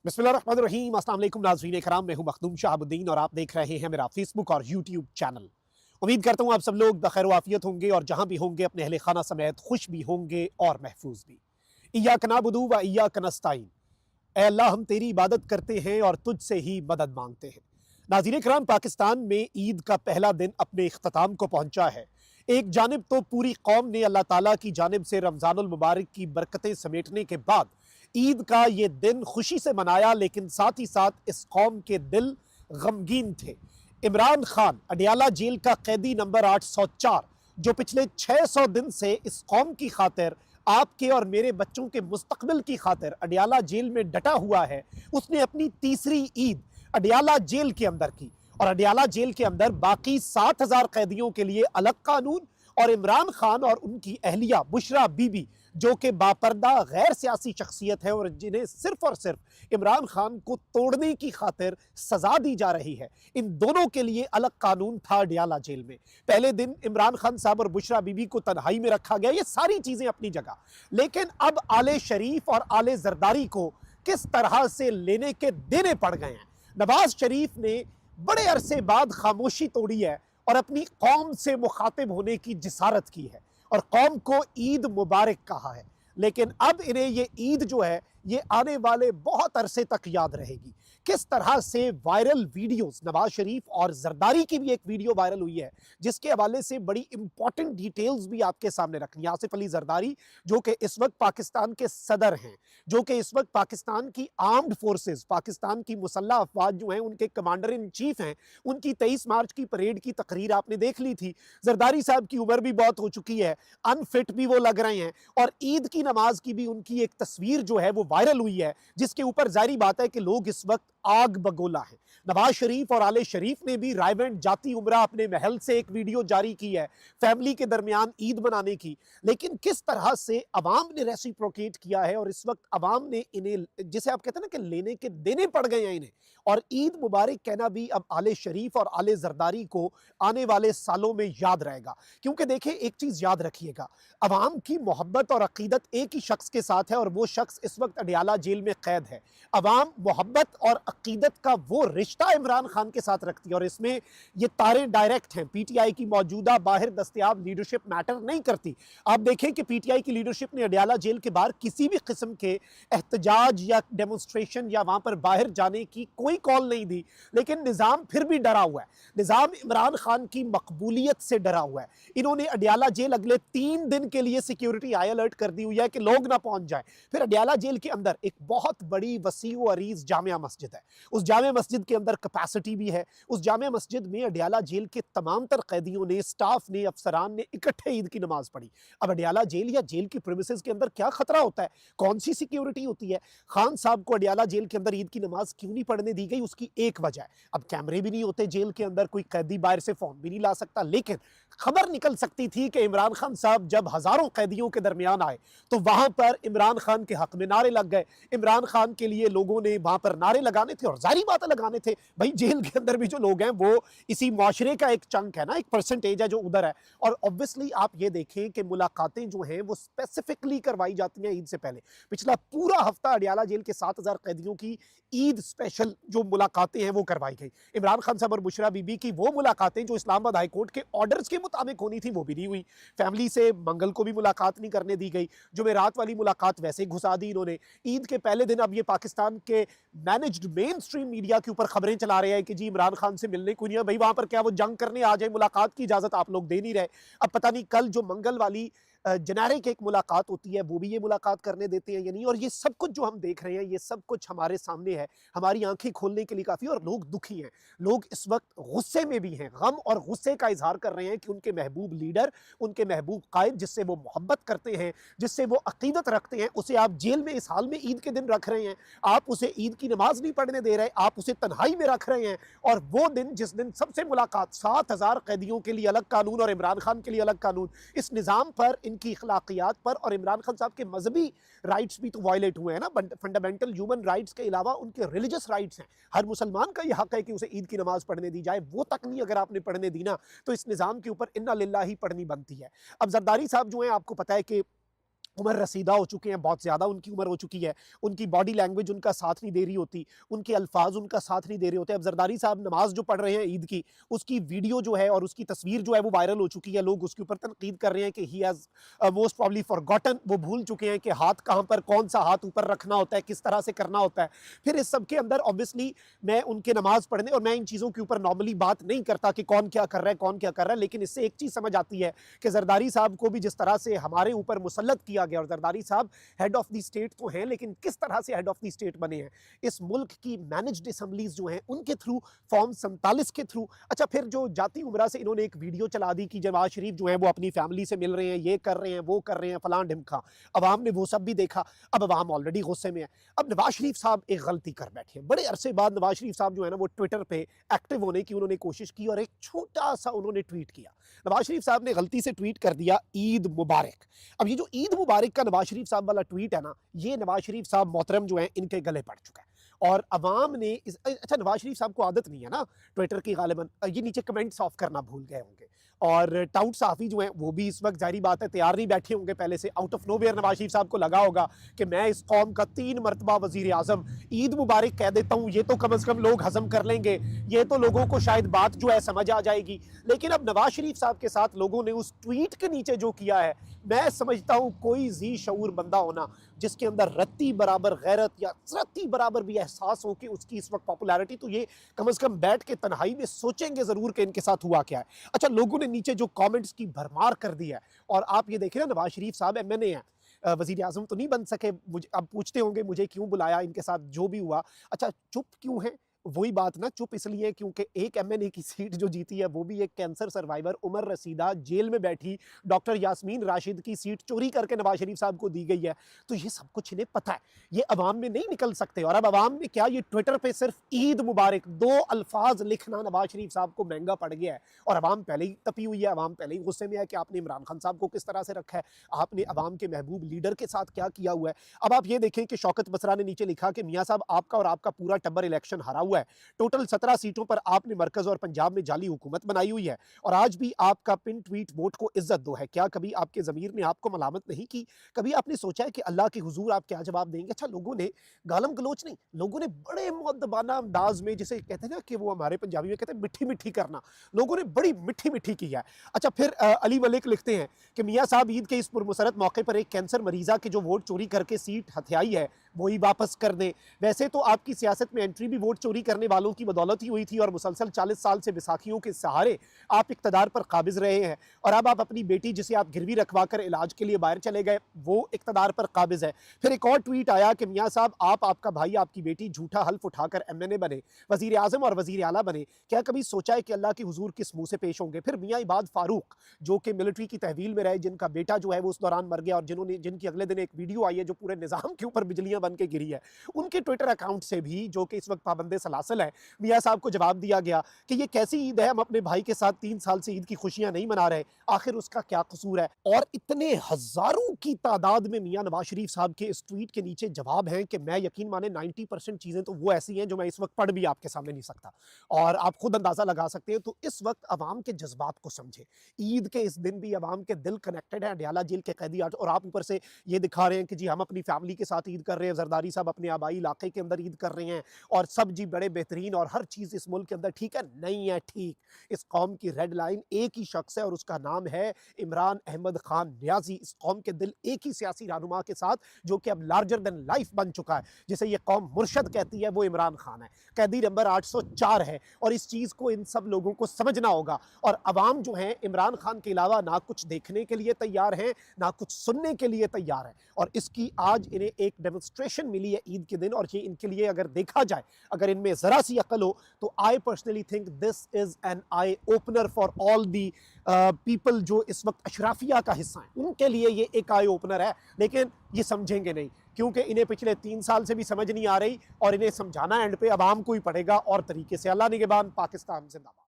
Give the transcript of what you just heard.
बिस्मिल्लाहिर्रहमानिर्रहीम। अस्सलाम वालेकुम नाज़रीन कराम, मैं हूं मखदूम शहाबुद्दीन और आप देख रहे हैं मेरा फेसबुक और यूट्यूब चैनल। उम्मीद करता हूं आप सब लोग बखैर वाफियत होंगे और जहां भी होंगे अपने अहले खाना समेत खुश भी होंगे और महफूज भी। इय्याक नअबुदु व इय्याक नस्तईन। ऐ अल्लाह, हम तेरी इबादत करते हैं और तुझसे ही मदद मांगते हैं। नाज़रीन कराम, पाकिस्तान में ईद का पहला दिन अपने इख्तिताम को पहुंचा है। एक जानिब तो पूरी कौम ने अल्लाह ताला की जानिब से रमज़ानुल मुबारक की बरकतें समेटने के बाद ईद का ये दिन खुशी से मनाया, लेकिन साथ ही साथ इस कौम के दिल गमगीन थे। इमरान खान अडियाला जेल का कैदी नंबर 804, जो पिछले 600 दिन से इस कौम की खातिर, आपके और मेरे बच्चों के मुस्तकबिल की खातिर अडियाला जेल में डटा हुआ है, उसने अपनी तीसरी ईद अडियाला जेल के अंदर की। और अडियाला जेल के अंदर बाकी 7,000 कैदियों के लिए अलग कानून और इमरान खान और उनकी अहलिया बुशरा बीबी, जो कि बापर्दा गैर सियासी शख्सियत है और जिन्हें सिर्फ और सिर्फ इमरान खान को तोड़ने की खातिर सजा दी जा रही है, इन दोनों के लिए अलग कानून था अडियाला जेल में। पहले दिन इमरान खान साहब और बुशरा बीबी को तन्हाई में रखा गया, ये सारी चीजें अपनी जगह। लेकिन अब आले शरीफ और आले जरदारी को किस तरह से लेने के देने पड़ गए हैं। नवाज शरीफ ने बड़े अरसे बाद खामोशी तोड़ी है और अपनी कौम से मुखातिब होने की जिसारत की है और कौम को ईद मुबारक कहा है। लेकिन अब इन्हें ये ईद जो है ये आने वाले बहुत अरसे तक याद रहेगी। किस तरह से वायरल वीडियोस, नवाज शरीफ और जरदारी की भी एक वीडियो वायरल हुई है जिसके हवाले से बड़ी इंपॉर्टेंट डिटेल्स भी आपके सामने रखनी है। आसिफ अली जरदारी, जो कि इस वक्त पाकिस्तान के सदर हैं, जो कि इस वक्त पाकिस्तान की आर्म्ड फोर्सेस, पाकिस्तान की मुसल्ह अफवाज जो हैं उनके कमांडर इन चीफ हैं, उनकी 23 मार्च की परेड की तकरीर आपने देख ली थी। जरदारी साहब की उम्र भी बहुत हो चुकी है, अनफिट भी वो लग रहे हैं और ईद की नमाज की भी उनकी एक तस्वीर जो है वो वायरल हुई है, जिसके ऊपर जाहिर बात है कि लोग इस वक्त आग बगोला है। नवाज शरीफ और आले शरीफ ने भी रायवेंट जाती उम्रा अपने महल से एक वीडियो जारी की है फैमिली के दरमियान ईद मनाने की। लेकिन किस तरह से अवाम ने रेसिप्रोकेट किया है और इस वक्त अवाम ने इन्हें, जिसे आप कहते हैं ना कि लेने के देने पड़ गए हैं इन्हें, और ईद मुबारक कहना भी अब आले शरीफ और आले जरदारी को आने वाले सालों में याद रहेगा। क्योंकि देखिए, एक चीज याद रखिएगा, अवाम की मोहब्बत और अकीदत एक ही शख्स के साथ है और वो शख्स इस वक्त अडियाला जेल में कैद है। अवाम मोहब्बत और अकीदत का वो रिश्ता इमरान खान के साथ रखती है और इसमें ये तारे डायरेक्ट हैं। पीटीआई की मौजूदा बाहर दस्तयाब लीडरशिप मैटर नहीं करती। आप देखें कि पीटीआई की लीडरशिप ने अडियाला जेल के बाहर किसी भी किस्म के एहतजाज या डेमोन्स्ट्रेशन या वहां पर बाहर जाने की कोई कॉल नहीं दी, लेकिन निज़ाम फिर भी डरा हुआ है। निज़ाम इमरान खान की मकबूलियत से डरा हुआ है। इन्होंने अडियाला जेल अगले 3 दिन के लिए सिक्योरिटी हाई अलर्ट कर दी हुई है कि लोग ना पहुंच जाए। फिर अडियाला जेल के अंदर एक बहुत बड़ी वसी व अरीज जामिया मस्जिद है, उस जामिया मस्जिद के अंदर कैपेसिटी भी है। उस जामिया मस्जिद में अडियाला जेल के तमाम तर कैदियों ने, स्टाफ ने, अफसरान ने इकट्ठे ईद की नमाज पढ़ी। अब अडियाला जेल या जेल की प्रीमिसेस के अंदर क्या खतरा होता है, कौन सी सिक्योरिटी होती है? खान साहब को अडियाला जेल के अंदर ईद की नमाज क्यों नहीं पढ़ने दी गई, उसकी एक वजह है, अब कैमरे भी नहीं होते जेल के अंदर, कोई कैदी बाहर से फोन भी नहीं ला सकता। लेकिन खबर निकल सकती थी कि इमरान खान साहब जब हजारों कैदियों के दरमियान आए तो वहां पर इमरान खान के हक में नारे लग गए। इमरान खान के लिए लोगों ने वहां पर नारे लगाने थे और जारी बात लगाने थे। भाई, जेल के अंदर भी जो लोग हैं वो इसी माशरे का एक चंक है ना, एक परसेंटेज है जो उधर है। और ऑब्वियसली आप ये देखें कि मुलाकातें जो हैं वो स्पेसिफिकली करवाई जाती हैं ईद से पहले। पिछला पूरा हफ्ता अडियाला जेल के 7,000 कैदियों की ईद स्पेशल जो मुलाकातें हैं वो करवाई गई। इमरान खान साहब और बुशरा बीबी की वो मुलाकातें जो इस्लामाबाद हाईकोर्ट के ऑर्डर्स के मुताबिक होनी थी वो भी नहीं हुई। फैमिली से मंगल को भी मुलाकात नहीं करने दी गई, जुमेरात वाली मुलाकात वैसे घुसा दी इन्होंने। ईद के पहले दिन अब ये पाकिस्तान के मैनेज्ड मेन स्ट्रीम मीडिया के ऊपर खबरें चला रहे हैं कि जी इमरान खान से मिलने को नहीं है। भाई, वहां पर क्या वो जंग करने आ जाए, मुलाकात की इजाजत आप लोग दे नहीं रहे। अब पता नहीं कल जो मंगल वाली जेनेरिक एक मुलाकात होती है वो भी ये मुलाकात करने देते हैं या नहीं। और ये सब कुछ जो हम देख रहे हैं ये सब कुछ हमारे सामने है, हमारी आंखें खोलने के लिए काफी। और लोग दुखी हैं, लोग इस वक्त गुस्से में भी हैं, गम और गुस्से का इजहार कर रहे हैं कि उनके महबूब लीडर, उनके महबूब कायद, जिससे वो मोहब्बत करते हैं, जिससे वो अकीदत रखते हैं, उसे आप जेल में इस हाल में ईद के दिन रख रहे हैं। आप उसे ईद की नमाज नहीं पढ़ने दे रहे, आप उसे तन्हाई में रख रहे हैं। और वो दिन जिस दिन सबसे मुलाकात, 7,000 कैदियों के लिए अलग कानून और इमरान खान के लिए अलग कानून, इस निज़ाम पर, इनकी इखलाकियात पर और इमरान खान साहब के मजहबी राइट्स भी तो वायलेट हुए हैं ना। फंडामेंटल ह्यूमन राइट्स के अलावा उनके रिलीजियस राइट्स हैं। हर मुसलमान का यह हक है कि उसे ईद की नमाज पढ़ने दी जाए। वो तक नहीं अगर आपने पढ़ने दी ना तो इस निज़ाम के ऊपर इन्ना लिल्लाही पढ़नी बनती है। अब जरदारी साहब जो हैं, आपको पता है कि उमर रसीदा हो चुके हैं, बहुत ज़्यादा उनकी उम्र हो चुकी है, उनकी बॉडी लैंग्वेज उनका साथ नहीं दे रही होती, उनके अल्फाज उनका साथ नहीं दे रहे होते। अब जरदारी साहब नमाज जो पढ़ रहे हैं ईद की, उसकी वीडियो जो है और उसकी तस्वीर जो है वो वायरल हो चुकी है। लोग उसके ऊपर तनकीद कर रहे हैं कि he has most probably forgotten, वो भूल चुके हैं कि हाथ कहाँ पर, कौन सा हाथ ऊपर रखना होता है, किस तरह से करना होता है। फिर इस सब के अंदर ऑब्वियसली मैं उनके नमाज पढ़ने, और मैं इन चीज़ों के ऊपर नॉर्मली बात नहीं करता कि कौन क्या कर रहा है, कौन क्या कर रहा है, लेकिन इससे एक चीज़ समझ आती है कि जरदारी साहब को भी जिस तरह से हमारे ऊपर मुसल्लत किया गया, और जरदारी साहब हेड ऑफ द स्टेट तो हैं, लेकिन किस तरह से हेड ऑफ द स्टेट बने हैं इस मुल्क की मैनेज्ड असेंबलीज जो हैं उनके थ्रू, फॉर्म 47 के थ्रू। अच्छा, फिर जो जाती उमरा से इन्होंने एक वीडियो चला दी कि नवाज शरीफ जो है वो अपनी फैमिली से मिल रहे हैं, ये कर रहे हैं, वो कर रहे हैं, फलां ढिमका। अवाम ने वो सब भी देखा। अब अवाम ऑलरेडी गुस्से में है। अब नवाज शरीफ साहब एक गलती कर बैठे हैं। बड़े अरसे बाद नवाज शरीफ साहब जो है ना वो ट्विटर पे एक्टिव होने की उन्होंने कोशिश की और एक छोटा सा उन्होंने ट्वीट किया। नवाज शरीफ साहब ने गलती से ट्वीट कर दिया ईद मुबारक। अब ये जो ईद मुबारक का नवाज शरीफ साहब वाला ट्वीट है ना, ये नवाज शरीफ साहब मोहतरम जो है इनके गले पड़ चुका है। और अवाम ने अच्छा, नवाज शरीफ साहब को आदत नहीं है ना ट्विटर की गालिबन, ये नीचे कमेंट्स ऑफ करना भूल गए होंगे। और टाउट साफ़ी जो हैं वो भी इस वक्त जाहिर बात है तैयार नहीं बैठे होंगे पहले से। Out of nowhere Nawaz Sharif साहब को लगा होगा कि मैं इस कौम का 3 मरतबा वजीर आज़म ईद मुबारक कह देता हूँ, ये तो कम अज़ कम लोग हजम कर लेंगे, ये तो लोगों को शायद बात जो है समझ आ जाएगी। लेकिन अब नवाज शरीफ साहब के साथ लोगों ने उस ट्वीट के नीचे जो किया है, मैं समझता हूँ कोई जी शऊर बंदा होना जिसके अंदर रत्ती बराबर गैरत या रत्ती बराबर भी एहसास हो कि उसकी इस वक्त पॉपुलैरिटी, तो ये कम अज़ कम बैठ के तन्हाई में सोचेंगे ज़रूर कि इनके साथ हुआ क्या है। अच्छा, लोगों ने नीचे जो कमेंट्स की भरमार कर दी है, और आप ये देखें ना, नवाज शरीफ साहब एमएनए हैं, वजीर आजम तो नहीं बन सके। मुझे अब पूछते होंगे मुझे क्यों बुलाया, इनके साथ जो भी हुआ। अच्छा, चुप क्यों है? वही बात ना, चुप इसलिए क्योंकि एक एमएनए की सीट जो जीती है वो भी एक कैंसर सर्वाइवर उमर रसीदा जेल में बैठी डॉक्टर यास्मीन राशिद की सीट चोरी करके नवाज शरीफ साहब को दी गई है। तो ये सब कुछ इन्हें पता है, ये अवाम में नहीं निकल सकते। और अब अवाम में क्या, ये ट्विटर पे सिर्फ ईद मुबारक 2 अल्फाज लिखना नवाज शरीफ साहब को महंगा पड़ गया है। और अवाम पहले ही तपी हुई है, अवाम पहले ही गुस्से में है कि आपने इमरान खान साहब को किस तरह से रखा है, आपने अवाम के महबूब लीडर के साथ क्या किया हुआ है। अब आप ये देखें कि शौकत बसरा ने नीचे लिखा कि मियाँ साहब आपका और आपका पूरा टब्बर इलेक्शन हारा हुआ है, टोटल 17 सीटों पर आपने मरकज और पंजाब में जाली हुकूमत बनाई हुई है, और आज भी आपका पिन ट्वीट वोट को इज्जत दो है। क्या कभी आपके ज़मीर ने आपको मलामत नहीं की? कभी आपने सोचा है कि अल्लाह के हुजूर आप क्या जवाब देंगे? अच्छा, लोगों ने गालम गलोच नहीं, लोगों ने बड़े मुअद्दबाना अंदाज में, जिसे कहते हैं ना कि वो हमारे पंजाबी में कहते हैं मिट्ठी मिट्ठी करना, लोगों ने बड़ी मिट्ठी मिट्ठी की है। अच्छा, फिर अली मलिक लिखते हैं कि मियाँ साहब ईद के इस पुरमसरत मौके पर एक कैंसर मरीजा के जो वोट चोरी करके सीट हथियाई है वही वापस कर दें। वैसे तो आपकी सियासत में एंट्री भी वोट चोरी करने वालों की बदौलत ही हुई थी, और मुसलसल 40 साल से बैसाखियों के सहारे आप इक़्तिदार पर काबिज रहे हैं, और अब आप अपनी बेटी जिसे आप गिरवी रखवा कर इलाज के लिए बाहर चले गए वो इक़्तिदार पर काबिज है। फिर एक और ट्वीट आया कि मियाँ साहब आप, आपका भाई, आपकी बेटी झूठा हल्फ उठाकर एमएनए बने, वजीर आज़म और वजीर आला बने, क्या कभी सोचा है कि अल्लाह के हुजूर किस मुँह से पेश होंगे? फिर मियाँ इबाद फारूक जो कि मिलिट्री की तहवील में रहे, जिनका बेटा जो है वो उस दौरान मर गया, और जिनकी अगले दिन एक वीडियो आई है जो पूरे निज़ाम के ऊपर बिजलियाँ बन के गिरी है, उनके ट्विटर अकाउंट से भी, जो कि इस वक्त पाबंदे सलासल है, मियाँ साहब को जवाब दिया गया कि ये कैसी ईद है, हम अपने भाई के साथ 3 साल से ईद की खुशियां नहीं मना रहे, आखिर उसका क्या कसूर है। और इतने हजारों की तादाद में मियाँ नवाज शरीफ साहब के इस ट्वीट के नीचे जवाब हैं कि मैं यकीन माने 90% चीज़ें तो वो ऐसी हैं जो मैं इस वक्त पढ़ भी आपके सामने नहीं सकता, और आप खुद अंदाज़ा लगा सकते हैं। तो इस वक्त अवाम के जज्बात को समझे। ईद के इस दिन भी अवाम के दिल कनेक्टेड है अडयाला जेल के कैदी, और आप ऊपर से ये दिखा रहे हैं कि जी हम अपनी फैमिली के साथ ईद कर रहे हैं, जरदारी साहब अपने आबाई इलाके के अंदर ईद कर रहे हैं, और सब जी बड़े बेहतरीन, और हर चीज़ इस मुल्क के अंदर ठीक है। नहीं है ठीक। इस कौम की रेड लाइन एक ही शख्स है, और उसका नाम है इमरान अहमद खान न्याजी। इस कौम के दिल एक ही सियासी रहनुमा के साथ, जो कि अब लार्जर देन लाइफ बन चुका है, जिसे ये कौम मुर्शद कहती है, वो इमरान खान है। कैदी नंबर 804 है, और इस चीज़ को इन सब लोगों को समझना होगा। और अवाम जो है इमरान खान के अलावा ना कुछ देखने के लिए तैयार है, ना कुछ सुनने के लिए तैयार है, और इसकी आज इन्हें एक डेमोन्स्ट्रेशन मिली है ईद के दिन। और ये इनके लिए अगर देखा जाए, अगर इनमें ज़रा सी अकल हो, तो I personally think this is an eye opener for all the people जो इस वक्त अशराफिया का हिस्सा हैं, उनके लिए ये एक आई ओपनर है। लेकिन ये समझेंगे नहीं, क्योंकि इन्हें पिछले 3 साल से भी समझ नहीं आ रही, और इन्हें समझाना एंड पे अवाम को ही पड़ेगा। और तरीके से अल्लाह निगहबान, पाकिस्तान जिंदाबाद।